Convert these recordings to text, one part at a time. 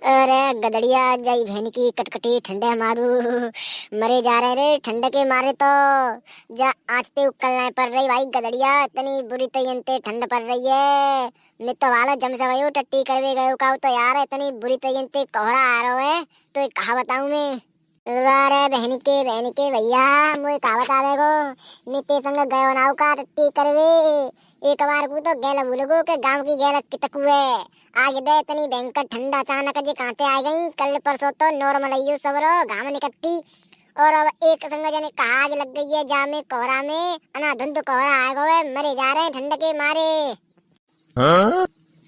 अरे गदड़िया जाई बहन की कटकटी ठंडे मारू। मरे जा रहे रे ठंड के मारे तो। जा आज ते उकलना पड़ रही भाई गदड़िया, इतनी बुरी तयंते ठंड पड़ रही है। मैं तो वाला जम सा गयो टट्टी करवे गयो का तो यार, इतनी बुरी तयंते कोहरा आ रहा है तो कहा बताऊं मैं। अरे बहन के भैया मुझे कहा बतावे को, मैं ते संग गयो नाव का टट्टी करवे। एक बार को तो गैल भूलगो के गांव की गैल कितकू है। आगे दे इतनी भयंकर ठंडा अचानक जी कांटे आ गई। कल परसों तो नॉर्मल आइयो सबरो घाम निकलती। और अब एक संग जने कहा आग लग गई है जामे कोहरा में, अना धुंध कोहरा आ गए, मरे जा रहे हैं ठंड के मारे।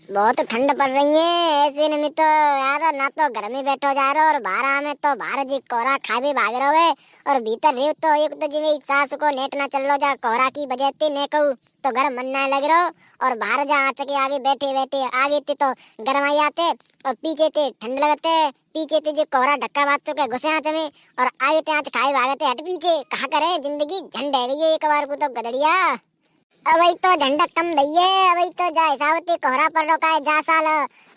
बहुत ठंड पड़ रही है ऐसे में तो यार, ना तो घर में बैठो जा रहा और बाहर में तो बाहर जी कोहरा खावे भाग रहे है। और भीतर रहो तो एक तो जी मेरी सास को नेट ना चल लो जा कोहरा की वजह से ने कहूँ तो घर मन ना लग रहा। और बाहर जा आँच के आगे बैठे बैठे आगे थे तो गर्म आई आते और पीछे थे ठंड लगते। पीछे थे जो कोहरा ढक्का बात के घुसे आँच में और आगे थे आँच खाए भागते हट पीछे। कहा करे जिंदगी झंड है गई एक बार को तो गदड़िया। अबई तो झंडा कम भैया, अबई तो जा हिसाब कोहरा पड़ रखा है जा साल।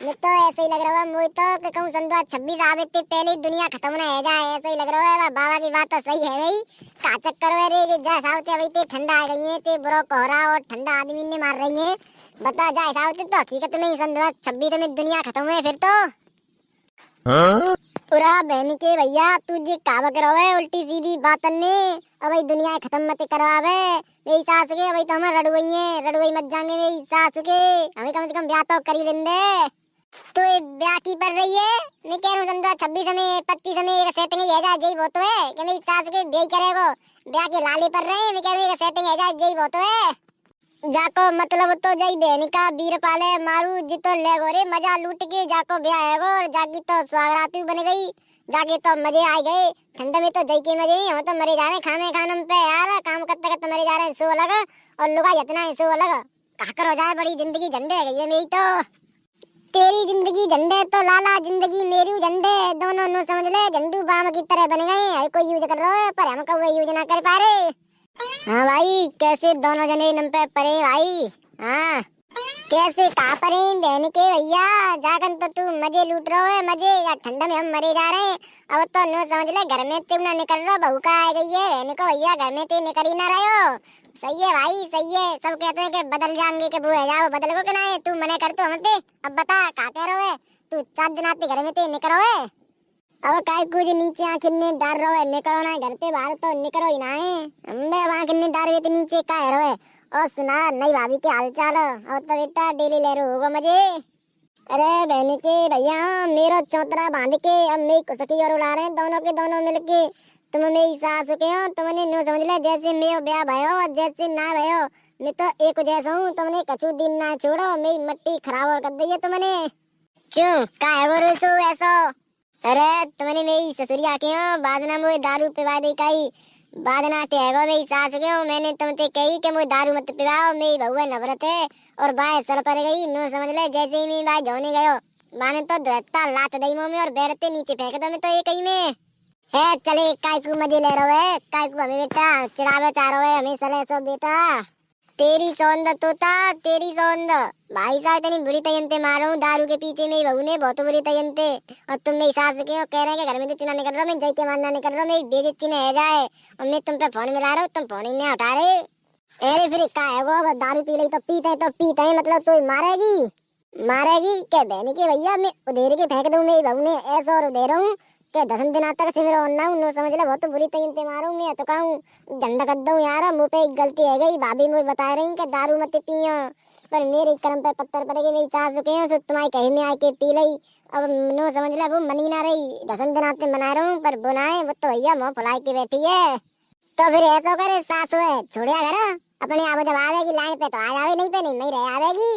मैं तो ऐसे ही लग रहा है मुझे तो कि कहूँ सन 2026 आवे ते पहले दुनिया खत्म ना हो जाए, ऐसे ही लग रहा है। बाबा की बात तो सही है भाई, का चक्कर है रे जा हिसाब अबई ते ठंडा आ गई है ते बुरा कोहरा और ठंडा आदमी ने मार रही है। बता जा हिसाब तो हकीकत में सन 2026 में दुनिया खत्म है फिर तो। पूरा बहन के भैया तू जी कावक रहे उल्टी सीधी बात ने। अबई दुनिया खत्म मत करवावे मेरी सास के। अबई तो हम रड़ुई मत जाएंगे मेरी सास के। हमें कम से कम ब्याह तो करी लेंदे। तो ये ब्याह की पड़ रही है, मैं कह रहा हूँ सन 2026 में 25 में एक सेटिंग है जा जई बहुत है कि मेरी सास के ब्याह करेगो। ब्याह के लाले पड़ रहे हैं, मैं कह रहा हूँ एक सेटिंग है जा जई बहुत है। जाको मतलब तो जाई बहन का बीर पाले मारू जी तो ले गोरे मजा लूट के जाको ब्याह है और जागी तो सुहागराती बन गई। जाके तो मजे आ गए ठंड में तो जई के मजे। हम तो मरे जा रहे खाने खानम पे यार, काम करते करते मरे जा रहे हैं सो अलग और लुगा इतना है सो अलग। कहा कर हो जाए बड़ी जिंदगी झंडे गई है मेरी तो। तेरी जिंदगी झंडे तो लाला जिंदगी मेरी झंडे, दोनों नो समझ ले झंडू बाम की तरह बन गए। हर कोई यूज कर रहा है पर हम कभी यूज ना कर पा रहे। हाँ भाई कैसे दोनों जने नम पे परे भाई। हाँ कैसे कहा परे बहन के भैया, जागन तो तू मजे लूट रहे है मजे, या ठंड में हम मरे जा रहे हैं। अब तो नो समझ ले घर में तुम ना निकल रहा, बहू का आ गई है बहन को भैया घर में तुम निकल ही ना रहे हो। सही है भाई सही है, सब कहते हैं कि बदल जाएंगे कि बुआ जाओ बदल को कि ना है तू मने कर तो हमते। अब बता का कह रहे हो तू 4 दिन आते घर में ते निकल रहे है। अब काय कुछ नीचे आँखिन्ने डार रहो है निकलो ना घर पे बाहर तो निकलो ही ना है। अम्बे आँखिन्ने डार हुए तो नीचे का है रहे। और सुना नई भाभी के हाल चाल और तो बेटा डेली ले रहे होगा मजे। अरे बहनी के भैया मेरा चौतरा बांध के अब मेरी कुसकी और उड़ा रहे हैं दोनों के दोनों मिलके। तुम मेरी सास के हो, तुमने नो समझ ले जैसे मेरा ब्याह भयो जैसे ना भयो। मैं तो एक जैसा हूँ, तुमने कछु दिन ना छोड़ो मेरी मट्टी खराब और कर दी है तुमने। क्यों का है वो रुसो ऐसा। अरे तुमने मेरी ससुरिया के हो बादना मुझे दारू पिवा दे काई। बादना ते है मेरी सास के हो, मैंने तुमसे कही कि मुझे दारू मत पिवाओ मेरी बहू नवरत है। और बाय सर पर गई नो समझ ले जैसे ही मैं बाय जोने गयो माने तो धत्ता लात दई मुंह में और बैठते नीचे फेंक दो। मैं तो ये कही में है चले काय को मजे ले रहे है काय को हमें बेटा चिढ़ावे चाह रहे है हमें सले सब बेटा। तेरी सौंद तोता तेरी सौंद भाई साहब इतनी बुरी तयंते मारो दारू के पीछे मेरी बहू ने बहुत बुरी तयंते। और तुम मेरी सास के हो कह रहे हैं कि घर में तो चुना नहीं कर रहा मैं जय के मानना नहीं कर रहा मेरी बेइज्जती न हो जाए। और मैं तुम पे फोन मिला रहा हूँ तुम फोन ही नहीं उठा रहे। अरे फिर का है वो दारू पी ली तो पीते है मतलब तो मारेगी क्या बहनी के भैया। मैं उधेर के फेंक दूं मेरी बहू ने ऐसा और उधेर हूँ के 10 दिन तक से मेरा ऑन नो समझ ले बहुत बुरी तरीके मारूं मैं तो कहूं झंडा कर दूं यार। मुंह पे एक गलती है गई भाभी मुझे बता रही कि दारू मत पियो पर मेरे कर्म पे पत्थर पड़ेगी मेरी सास के हो तुम्हारे कहीं में आके पी लई। अब नो समझ ले वो मनी ना रही 10 दिन आते मना रहा हूँ पर बुनाए वो तो भैया मुँह फुलाई के बैठी है। तो फिर ऐसा करे सास है छोड़िया घर अपने आप जब आवेगी लाइन पे तो आ जावे नहीं पे नहीं रह आवेगी।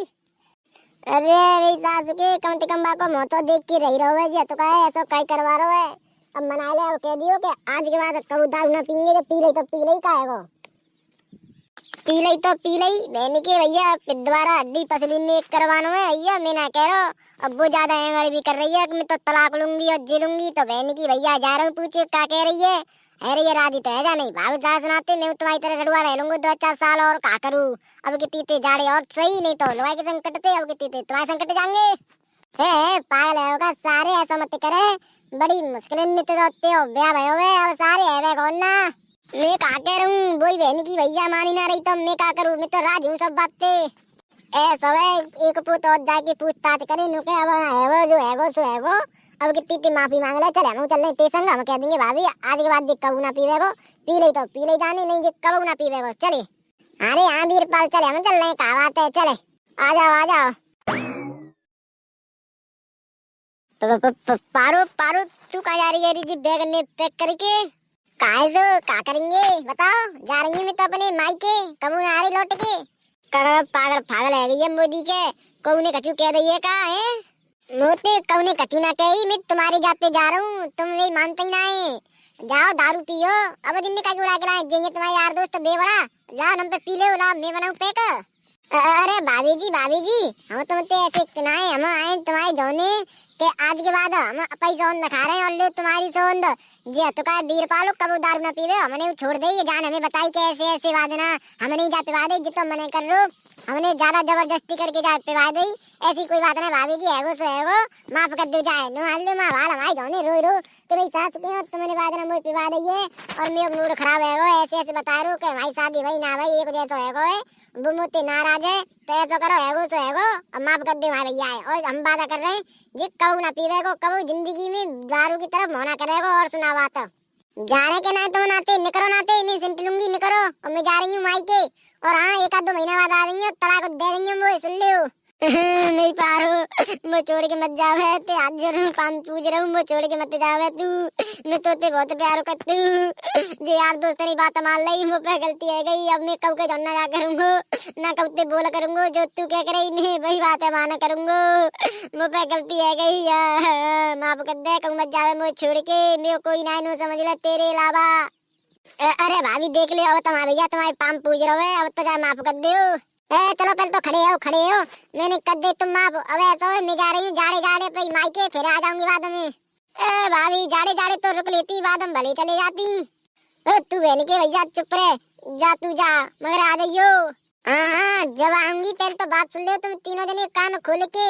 अरे मेरी सास के कम से कम बाको मुँह तो देख के रही रहो जी तो कहे ऐसा कई करवा रहे है। अब मना ले अब कह दियो कि आज के बाद कबू दारू ना पीएंगे तो पी लई का है वो पी लई बहन के भैया दोबारा हड्डी पसली ने करवाना है भैया। मैं ना कह रहा अब वो ज्यादा एंगड़ भी कर रही है कि मैं तो तलाक लूंगी और जी लूंगी तो बहन की भैया जा रहा हूँ पूछे क्या कह रही है। अरे ये राजी तो है जा नहीं भाभी सास सुनाते मैं तुम्हारी तरह लड़वा रह लूंगा 2-4 साल और का करूँ। अब के तीते जाड़े और सही नहीं तो लोहा के संकट थे अब के तीते तुम्हारे संकट जाएंगे। पागल है होगा सारे, ऐसा मत करे। बड़ी मुश्किल नित होते हो ब्याह भयो वे, अब सारे है वे कौन ना। मैं का कह रहूं, वही बहन की भैया मानी ना रही तो मैं का करूं, मैं तो राज हूं सब बात पे। ए सवे एक पूत और जाके पूछताछ करे नु के अब है वो जो है वो सो है वो। अब कितनी की माफी मांग ले, चले हम चल रहे स्टेशन, हम कह देंगे भाभी आज के बाद जी कबू ना पीवे को, पी ले तो पी ले जाने, नहीं जी कबू ना पीवे को चले। अरे हाँ वीरपाल चले, हम चल रहे हैं, कहा बात है चले, आ जाओ आ जाओ। तो पारो पारो तू कहाँ जा रही है जी बैग ने पैक करके? काहे से का करेंगे बताओ, जा रही हूँ मैं तो अपने मायके, कबू ना आ रही लौट के। पागल पागल है गई है मोदी के, कबू ने कचू कह रही है का है मोते, कबू ने कचू ना कही, मैं तुम्हारे जाते जा रहा हूँ, तुम यही मानते ही ना है। जाओ दारू पियो, अब दिन का क्यों लाके लाए, जेंगे तुम्हारे यार दोस्त बेवड़ा, ला हम पे पी ले, ला मैं बनाऊं पैक। अरे भाभी जी हम तुमते ऐसे ना है, हम आए तुम्हारे जोने के आज के बाद हम अपनी सौंद खा रहे हैं और ले तुम्हारी सौंद जी। तो का बीर पालो कब दारू ना पीवे, हमने छोड़ दे ये जान, हमें बताई के ऐसे ऐसे वादना हमें नहीं जा पिवा दे, जितो मने कर रो, हमने ज्यादा जबरदस्ती करके जा पिवा दे, ऐसी कोई बात नहीं भाभी जी, है वो सो है वो, माफ कर दो जाए नो हल्ले मां वाला हमारे जोने रो रो तो मेरी सास की तुमने वादना मुझे पिवा दई है और मेरा मूड खराब है वो, ऐसे ऐसे बता रो के भाई शादी भाई ना भाई एक जैसा है वो, वो मुझसे नाराज है तो ऐसा करो है वो सो है वो, अब माफ कर दे हमारे भैया है। और हम वादा कर रहे हैं जी कबू ना पीवे को, कबू जिंदगी में दारू की तरफ मोना करेगा। और सुना बात जाने के ना तो नाते निकरो, नाते मैं सेंट लूंगी निकरो, और मैं जा रही हूँ मायके, और हाँ एक आध दो महीना बाद आ रही हूँ, तलाक दे रही हूँ वो, सुन ले नहीं पारो मैं छोड़ के मत जावे, ते हाथ जोड़ रहा हूँ काम पूछ रहा हूँ, मैं छोड़ के मत जावे तू, मैं तो ते बहुत प्यार करती हूँ जे यार दोस्त ने बात मान ली, मुझ पे गलती है गई, अब मैं कब के झन्ना जा करूँगा ना कब ते बोला करूँगा, जो तू कह कर नहीं वही बात है माना करूँगा, मुझ पे गलती है गई माफ कर दे, कब मत जावे मुझे छोड़ के, मेरे कोई ना नो समझ ले तेरे अलावा। अरे भाभी देख लियो, अब तुम्हारे भैया तुम्हारे पाम पूछ रहे हो, अब तो जा माफ कर दो। चलो पहले तो खड़े हो, मैंने कर दे तुम माफ, अब ऐसा है मैं जा रही हूँ जाड़े जाड़े पे मायके, फिर आ जाऊंगी बाद में। भाभी जाड़े जाड़े तो रुक लेती, बाद में भले चले जाती। तू बहन के भैया चुप रहे, जा तू जा मगर आ जाइयो। हाँ जब आऊंगी पहले तो बात सुन लो, तुम तीनों जने कान खोल के,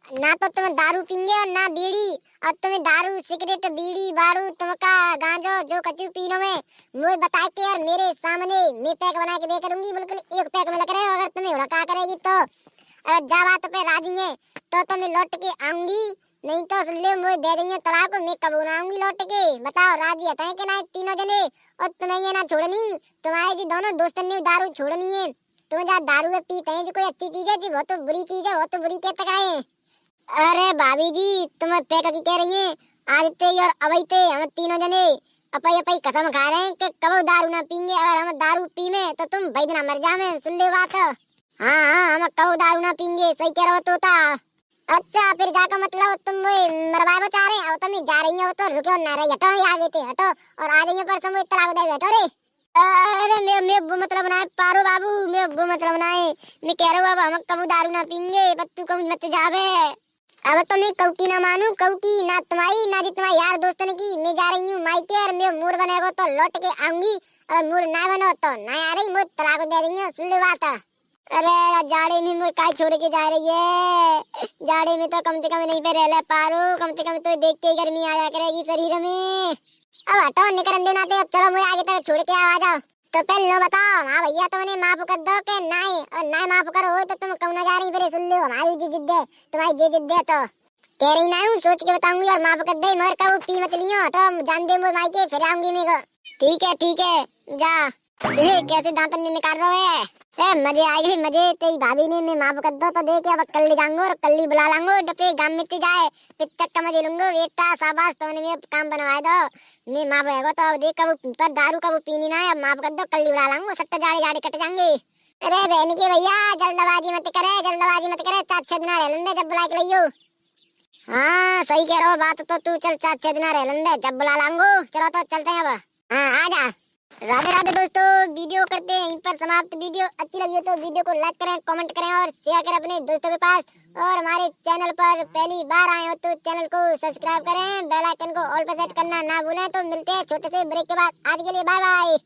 ना तो तुम दारू पींगे और ना बीड़ी, और तुम्हें दारू सिगरेट बीड़ी बारू तुमका गांजो जो कचू पीनो में मुझे बता के और मेरे सामने मैं पैक बना के दे करूंगी, बिल्कुल एक पैक में लग रहे हो, अगर तुम्हें उड़का करेगी तो अगर जा बात पे राजी है तो मैं लौट के आऊंगी, नहीं तो सुन ले मुझे दे देंगे तलाक, मैं कब ना आऊंगी लौट के, बताओ राजी है कि ना तीनों जने। और तुम्हें ये ना छोड़नी, तुम्हारे जी दोनों दोस्तों ने दारू छोड़नी है, तुम्हें जहाँ दारू पीते हैं जी कोई अच्छी चीज है जी, बहुत तो बुरी चीज है, बहुत तो बुरी कहते है। अरे भाभी जी तुम पैक की कह रही हैं, आज ते और अबई ते हम तीनों जने अपई अपई कसम खा रहे हैं कि कबो दारू ना पीएंगे, अगर हम दारू पीवे तो तुम भाई ना मर जावे, सुन ले बात। हाँ हम कबो दारू ना पीएंगे, सही कह रहे हो तोता। अच्छा फिर जाकर मतलब तुम मरवाए चाह रहे हैं, अब तुम जा रही हो तो रुको ना रही, हटो आगे थे हटो, और आ जाइए पर समय तलाक दे हटो रे। अरे मैं वो मतलब बनाए पारो बाबू, मैं वो मतलब बनाए, मैं कह रहा हूँ अब हम कबू दारू ना पीएंगे, बत्तू कबू मत जावे। अब तो मैं कौकी ना मानू, कौकी ना तुम्हारी ना जी तुम्हारे यार दोस्त ने की, मैं जा रही हूँ मायके, और मैं मूड बनेगा तो लौट के आऊंगी, और मूड ना बनो तो ना आ रही, मुझे तलाक दे रही हूँ, सुन ले बात। अरे जाड़े में मुझे काय छोड़ के जा रही है, जाड़े में तो कम से कम नहीं पे रह ले पारो, कम से कम तो देख के गर्मी आ जा करेगी शरीर में। अब हटो निकल देना, चलो मुझे आगे तक छोड़ के आ जाओ। तो पहले लो बताओ, हाँ भैया तुमने माफ कर दो के नहीं, और नहीं माफ करो तो तुम कौन जा रही, फिर सुन लो हमारी जी जिद्द है, तुम्हारी जी जिद्द है तो कह रही ना हूँ, सोच के बताऊंगी और माफ कर दे, मगर कब पी मत लियो, तो जान दे मुझे मायके फिर आऊंगी मेरे को। ठीक है जा, कैसे दांतन निकाल रहे है, मजे आएगी मजे, तेरी भाभी ने मैं माफ कर दो तो देख अब कल ले जाऊंगा और कल ही बुला लाऊंगा, डपे गांव में जाए पिक्चर का मजे लूंगा, बेटा शाबाश तुमने मेरा काम बनवाए दो, मैं माफ होगा तो अब देख कब पर दारू कब पीनी ना है, अब माफ कर दो कल ही बुला लाऊंगा, सट्टा जाड़े जाड़े कट जाएंगे। अरे बहन के भैया जल्दबाजी मत करे, 4-6 दिन रह लेंगे जब बुला के लियो। हाँ सही कह रहे हो बात, तो तू चल 4-6 दिन रह लेंगे जब बुला लाऊंगा, चलो तो चलते हैं अब। हाँ आ जा। राधे राधे दोस्तों, वीडियो करते हैं यहीं पर समाप्त। वीडियो अच्छी लगी हो तो वीडियो को लाइक करें, कमेंट करें और शेयर करें अपने दोस्तों के पास, और हमारे चैनल पर पहली बार आए हो तो चैनल को सब्सक्राइब करें, बेल आइकन को ऑल पर सेट करना ना भूलें। तो मिलते हैं छोटे से ब्रेक के बाद, आज के लिए बाय बाय।